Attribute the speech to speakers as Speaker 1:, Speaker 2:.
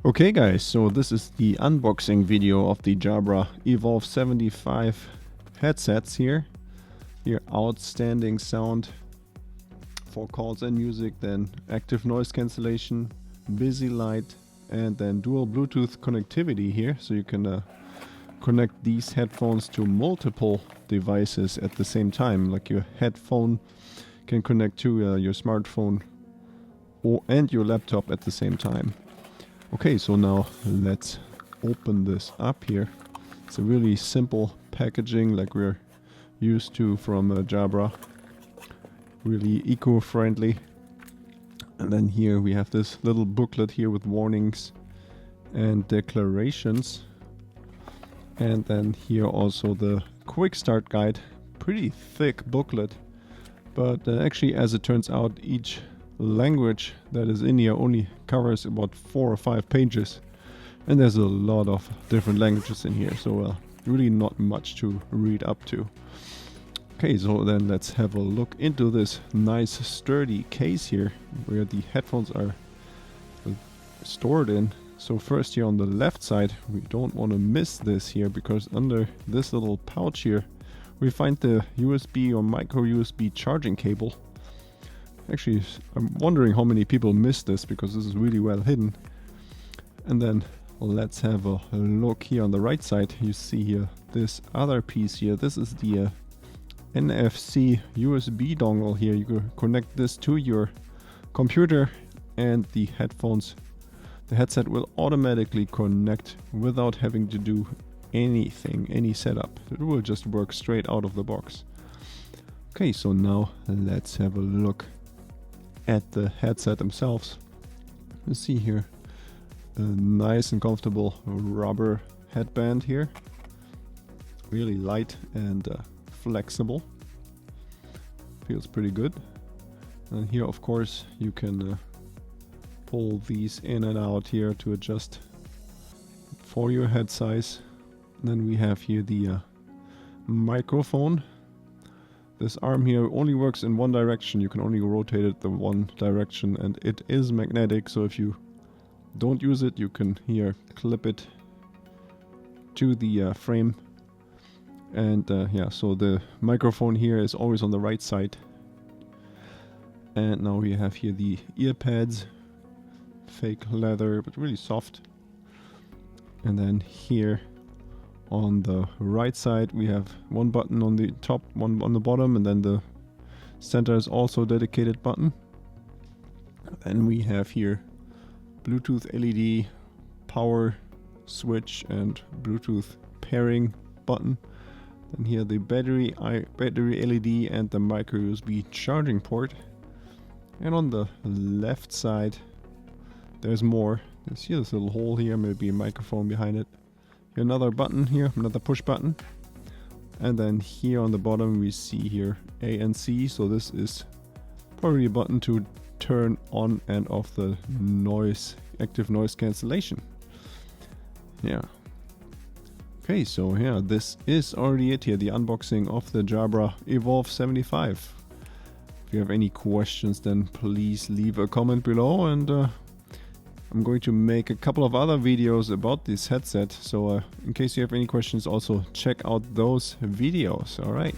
Speaker 1: Okay guys, so this is the unboxing video of the Jabra Evolve 75 headsets here. Here, outstanding sound for calls and music, then active noise cancellation, busy light, and then dual Bluetooth connectivity here, so you can connect these headphones to multiple devices at the same time, like your headphone can connect to your smartphone and your laptop at the same time. Okay, so now let's open this up here. It's a really simple packaging like we're used to from Jabra. Really eco-friendly. And then here we have this little booklet here with warnings and declarations. And then here also the quick start guide. Pretty thick booklet. But actually, as it turns out, each language that is in here only covers about 4 or 5 pages, and there's a lot of different languages in here, so really not much to read up to. Okay, so then let's have a look into this nice sturdy case here where the headphones are stored in. So first here on the left side, we don't want to miss this here, because under this little pouch here we find the USB or micro USB charging cable. Actually, I'm wondering how many people miss this, because this is really well hidden. And then let's have a look here on the right side. You see here this other piece here. This is the NFC USB dongle here. You can connect this to your computer, and the headset will automatically connect without having to do anything, any setup. It will just work straight out of the box. Okay, so now let's have a look at the headset themselves. You see here a nice and comfortable rubber headband here, really light and flexible, feels pretty good. And here of course you can pull these in and out here to adjust for your head size. And then we have here the microphone. This arm here only works in one direction. You can only rotate it the one direction, and it is magnetic, so if you don't use it, you can here clip it to the frame. And yeah, so the microphone here is always on the right side. And now we have here the ear pads, fake leather but really soft. And then here on the right side we have one button on the top, one on the bottom, and then the center is also a dedicated button. Then we have here Bluetooth LED, power switch, and Bluetooth pairing button. And here the battery LED and the micro USB charging port. And on the left side there's more. You see this little hole here, maybe a microphone behind it. Another button here, another push button. And then here on the bottom we see here A and C, so this is probably a button to turn on and off the active noise cancellation. Yeah. Okay, so yeah, this is already it here, the unboxing of the Jabra Evolve 75. If you have any questions, then please leave a comment below, and I'm going to make a couple of other videos about this headset, so in case you have any questions, also check out those videos. Alright.